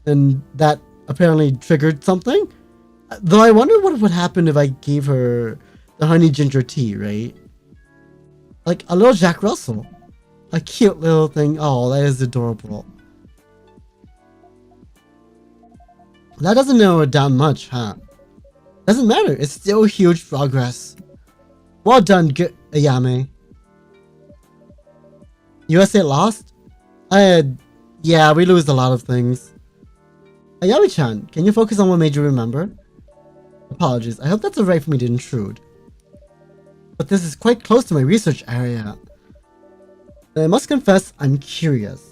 And that apparently triggered something. Though I wonder what would happen if I gave her the honey ginger tea, right? Like a little Jack Russell. A cute little thing. Oh, that is adorable. That doesn't narrow it down much, huh? Doesn't matter. It's still huge progress. Well done, Ayame. USA lost? Yeah, we lose a lot of things. Ayame-chan, can you focus on what made you remember? Apologies, I hope that's alright for me to intrude. But this is quite close to my research area. And I must confess, I'm curious.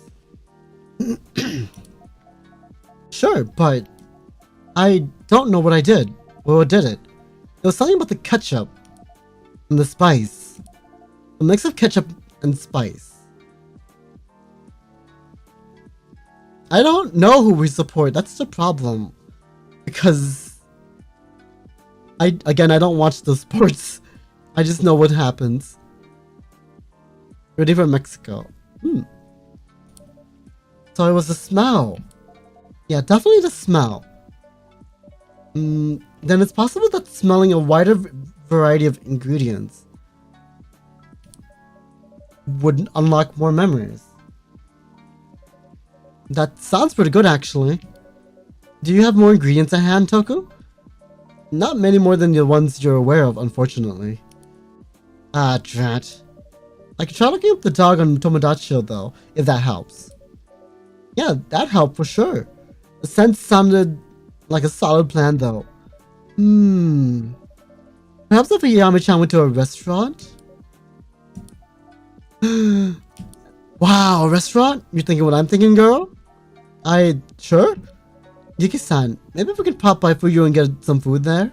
Sure, but I don't know what I did. Or what did it? It was something about the ketchup and the spice. A mix of ketchup and spice. I don't know who we support. That's the problem. Because I don't watch the sports. I just know what happens. Ready for Mexico. So it was the smell. Yeah, definitely the smell. Then it's possible that smelling a wider variety of ingredients would unlock more memories. That sounds pretty good, actually. Do you have more ingredients at hand, Toku? Not many more than the ones you're aware of, unfortunately. Ah, drat. I could try looking up the dog on Tomodachi, though, if that helps. Yeah, that helped for sure. The scent sounded like a solid plan, though. Perhaps if Ayame-chan went to a restaurant? Wow, a restaurant? You thinking what I'm thinking, girl? Sure? Yuki-san, maybe we could pop by for you and get some food there?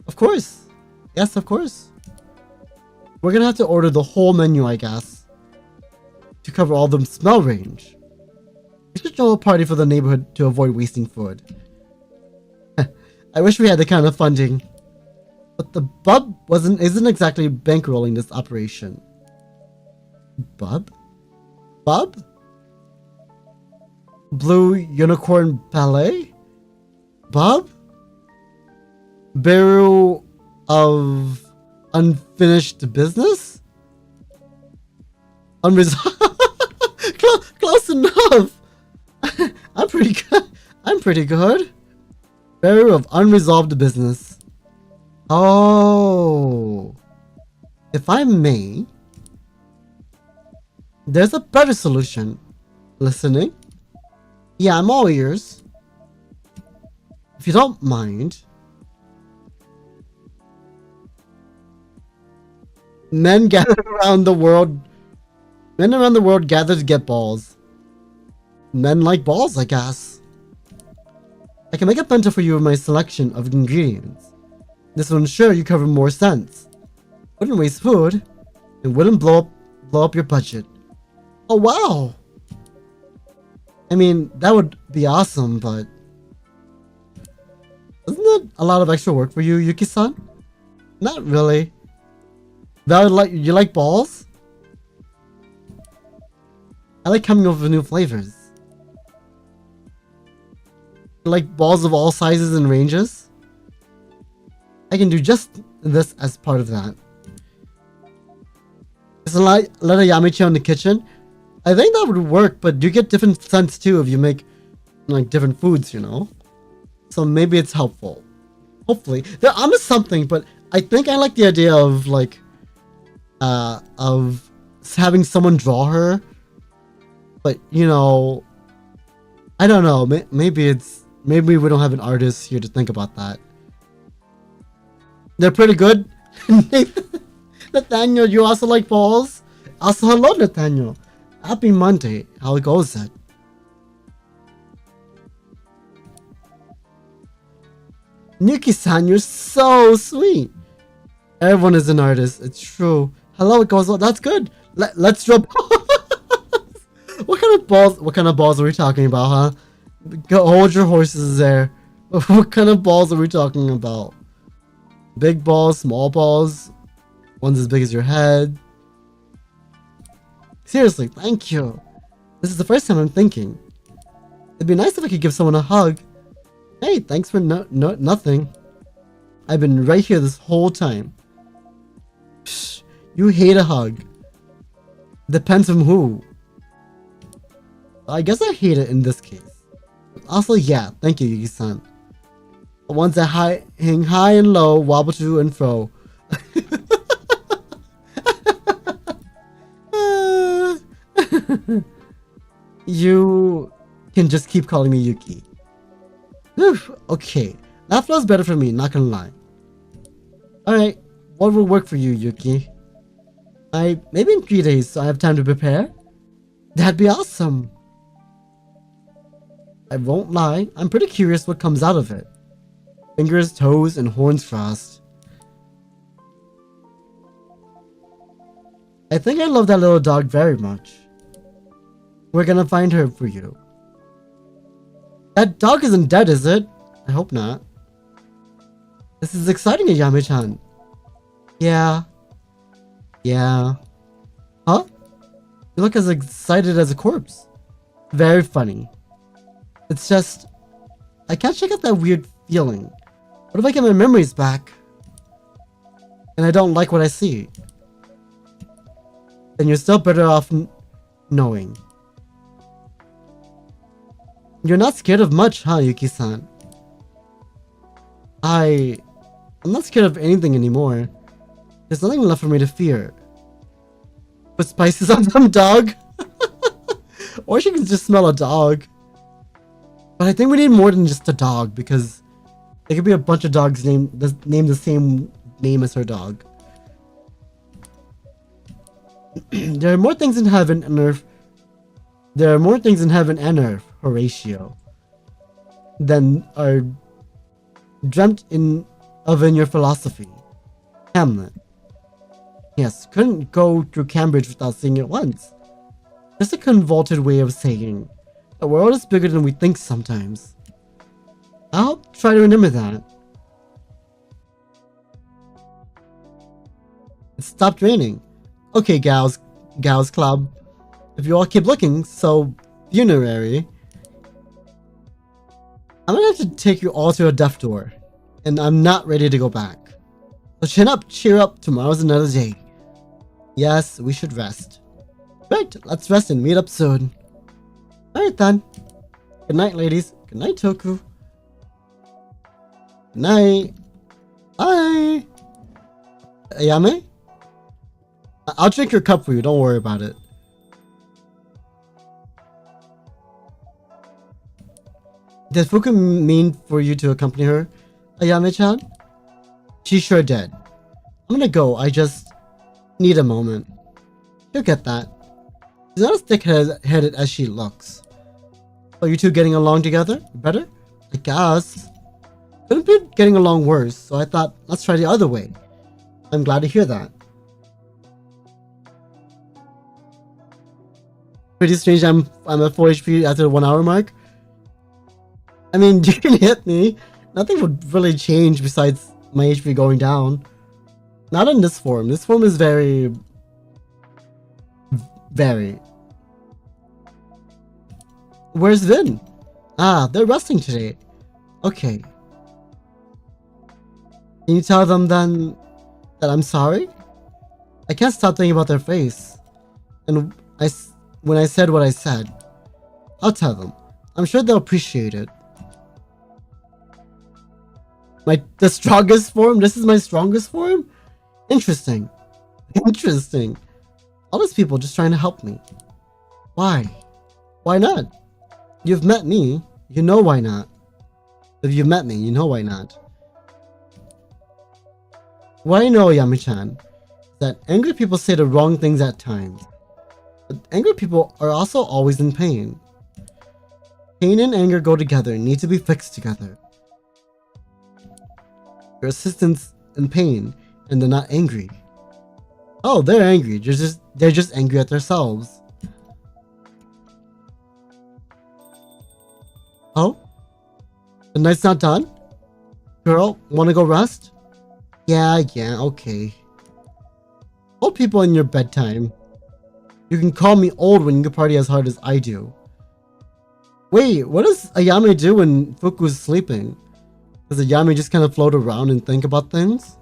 Of course. Yes, of course. We're gonna have to order the whole menu, I guess. To cover all the smell range. We should throw a party for the neighborhood to avoid wasting food. I wish we had the kind of funding. But the bub isn't exactly bankrolling this operation. Bub? Bub? Blue Unicorn Ballet? bub? Barrel of unfinished business? Unresolved. Close enough. I'm pretty good. I'm pretty good. Barrel of unresolved business. Oh. If I may, there's a better solution. Listening? Yeah, I'm all ears. If you don't mind. Men gather around the world. Men around the world gather to get balls. Men like balls, I guess. I can make a bento for you with my selection of ingredients. This will ensure you cover more cents. Wouldn't waste food, and wouldn't blow up your budget. Oh wow! I mean, that would be awesome, but isn't that a lot of extra work for you, Yuki-san? Not really. But you like balls? I like coming up with new flavors. I like balls of all sizes and ranges. I can do just this as part of that. There's a lot of Yamichi in the kitchen. I think that would work, but you get different scents too if you make like different foods, you know? So maybe it's helpful. Hopefully. They're onto something, but I think I like the idea of like of having someone draw her. But you know, I don't know. Maybe we don't have an artist here to think about that. They're pretty good. Nathaniel, you also like balls? Also, hello, Nathaniel. Happy Monday. How goes it? Yuki-san, you're so sweet. Everyone is an artist. It's true. Hello, it goes well. That's good. Let's draw balls. What kind of balls are we talking about, huh? Go, hold your horses there. What kind of balls are we talking about? Big balls, small balls, ones as big as your head. Seriously, thank you. This is the first time I'm thinking. It'd be nice if I could give someone a hug. Hey, thanks for nothing. I've been right here this whole time. Psh, you hate a hug. Depends on who. I guess I hate it in this case. Also, yeah, thank you, Yuki-san. The ones that hang high and low, wobble to and fro. You can just keep calling me Yuki. Whew, okay, that feels better for me, not gonna lie. Alright, what will work for you, Yuki? Maybe in 3 days, so I have time to prepare? That'd be awesome. I won't lie, I'm pretty curious what comes out of it. Fingers, toes, and horns crossed. I think I love that little dog very much. We're gonna find her for you. That dog isn't dead, is it? I hope not. This is exciting, Yami-chan. Yeah. Yeah. Huh? You look as excited as a corpse. Very funny. It's just, I can't shake out that weird feeling. What if I get my memories back? And I don't like what I see? Then you're still better off knowing. You're not scared of much, huh, Yuki-san? I'm not scared of anything anymore. There's nothing left for me to fear. Put spices on some dog? Or she can just smell a dog. But I think we need more than just a dog, because there could be a bunch of dogs named the same name as her dog. There are more things in heaven and earth. There are more things in heaven and earth, Horatio, than are dreamt of in your philosophy, Hamlet. Yes, couldn't go through Cambridge without seeing it once. Just a convoluted way of saying the world is bigger than we think sometimes. I'll try to remember that. It stopped raining. Okay, gals club. If you all keep looking so funerary. I'm gonna have to take you all to a death door, and I'm not ready to go back. So chin up, cheer up, tomorrow's another day. Yes, we should rest. Right, let's rest and meet up soon. Alright then. Good night, ladies. Good night, Toku. Good night. Bye. Ayame? I'll drink your cup for you, don't worry about it. Did Fuku mean for you to accompany her, Ayame-chan? She sure did. I'm gonna go, I just need a moment. You'll get that. She's not as thick-headed as she looks. Are you two getting along together? Better? I guess. Couldn't be getting along worse, so I thought, let's try the other way. I'm glad to hear that. Pretty strange I'm at 4 HP after the 1 hour mark. I mean, you can hit me. Nothing would really change besides my HP going down. Not in this form. This form is very... Where's Vin? Ah, they're resting today. Okay. Can you tell them then that I'm sorry? I can't stop thinking about their face. And when I said what I said, I'll tell them. I'm sure they'll appreciate it. The strongest form? This is my strongest form? Interesting. Interesting. All these people just trying to help me. Why? Why not? You've met me. You know why not. If you've met me, you know why not. What I know, Yami-chan, is that angry people say the wrong things at times. But angry people are also always in pain. Pain and anger go together and need to be fixed together. Your assistant's in pain and they're not angry. Oh, they're angry. They're just angry at themselves. Oh? The night's not done? Girl, wanna go rest? Yeah, okay. Old people in your bedtime. You can call me old when you party as hard as I do. Wait, what does Ayame do when Fuku's sleeping? Does Ayame just kind of float around and think about things?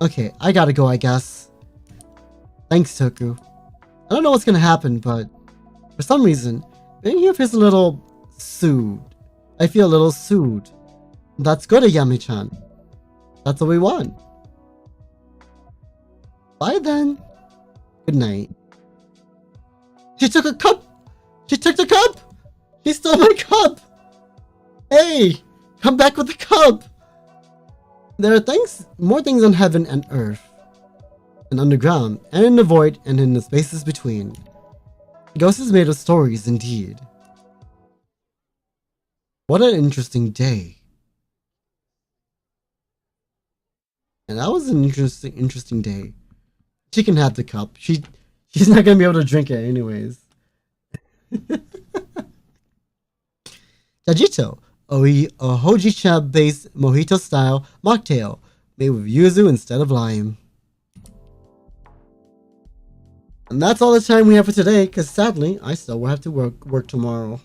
Okay, I gotta go, I guess. Thanks, Toku. I don't know what's gonna happen, but for some reason, being here feels a little soothed. I feel a little soothed. That's good, Ayame-chan. That's what we want. Bye then. Good night. She took a cup! She took the cup! She stole my cup! Hey! Come back with the cup! There are more things on heaven and earth, and underground, and in the void, and in the spaces between. The ghost is made of stories, indeed. What an interesting day. And that was an interesting day. She can have the cup. She's not gonna be able to drink it anyways. Tajito, a hojicha based mojito style mocktail made with yuzu instead of lime. And that's all the time we have for today, because sadly, I still will have to work tomorrow.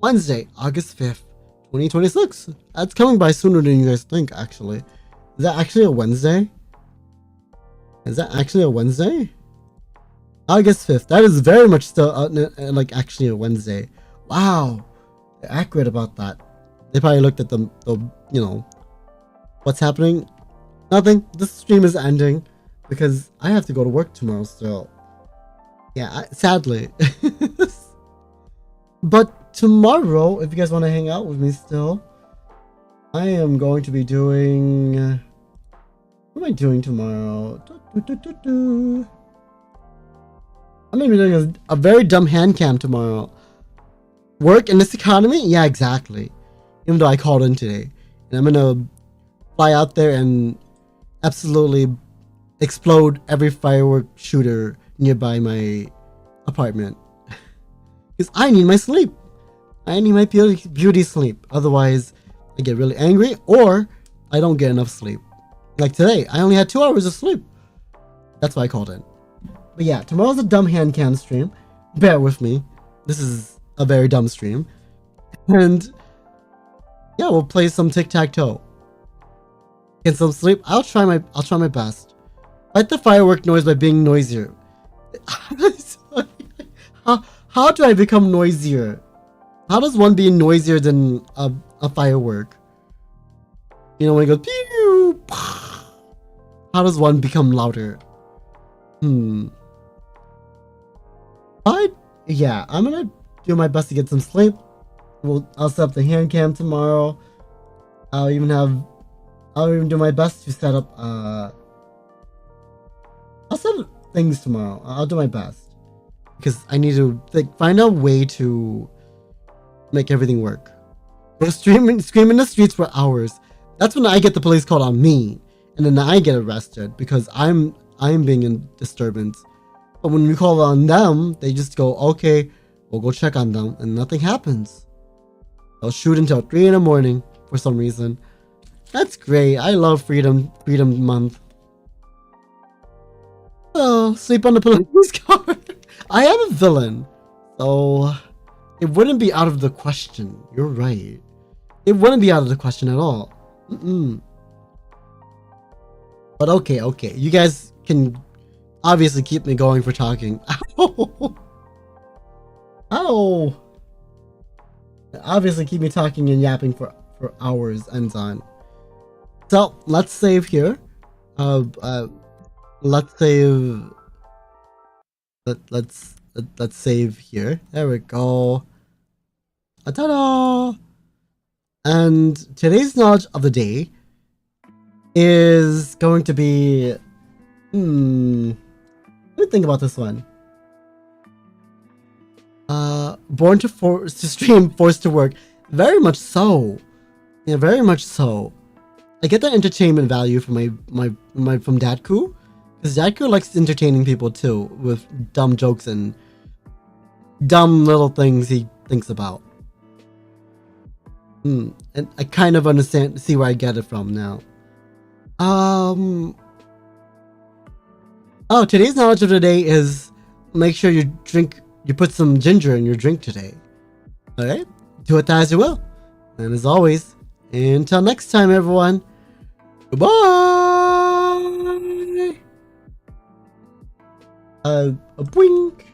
Wednesday, August 5th, 2026. That's coming by sooner than you guys think, actually. Is that actually a Wednesday? August 5th. That is very much still, like, actually a Wednesday. Wow. They're accurate about that. They probably looked at the you know, what's happening? Nothing. This stream is ending because I have to go to work tomorrow still. Yeah, sadly. But tomorrow, if you guys want to hang out with me still, I am going to be doing... what am I doing tomorrow? I'm going to be doing a very dumb hand cam tomorrow. Work in this economy? Yeah, exactly. Even though I called in today. And I'm going to fly out there and absolutely explode every firework shooter nearby my apartment. Because I need my sleep. I need my beauty sleep. Otherwise, I get really angry or I don't get enough sleep. Like today, I only had 2 hours of sleep. That's why I called in. But yeah, tomorrow's a dumb hand cam stream. bear with me. This is a very dumb stream. And yeah, we'll play some tic-tac-toe. Get some sleep. I'll try my best. Fight the firework noise by being noisier. How do I become noisier? How does one be noisier than a firework? You know, when it goes pew, how does one become louder? Yeah, I'm gonna do my best to get some sleep. I'll set up the hand cam tomorrow. I'll even do my best to set up I'll set up things tomorrow. I'll do my best because I need to find a way to make everything work. Go scream in the streets for hours. That's when I get the police called on me, and then I get arrested because I'm being in disturbance. But when we call on them, they just go, okay, we'll go check on them, and nothing happens. They'll shoot until 3 in the morning for some reason. That's great. I love Freedom Month. Oh, sleep on the police car. I am a villain, so it wouldn't be out of the question. You're right. It wouldn't be out of the question at all. But okay. You guys can obviously keep me going for talking. Ow! Obviously keep me talking and yapping for hours and on. So let's save here. Let's save. Let's save here. There we go. Ta-da! And today's knowledge of the day is going to be. Let me think about this one. Born to stream, forced to work. Very much so. Yeah, very much so. I get that entertainment value from from Datku, because Datku likes entertaining people too with dumb jokes and dumb little things he thinks about. And I kind of see where I get it from now. Oh, today's knowledge of the day is make sure you put some ginger in your drink today. Alright? Do it as you will. And as always, until next time, everyone. Goodbye! A blink.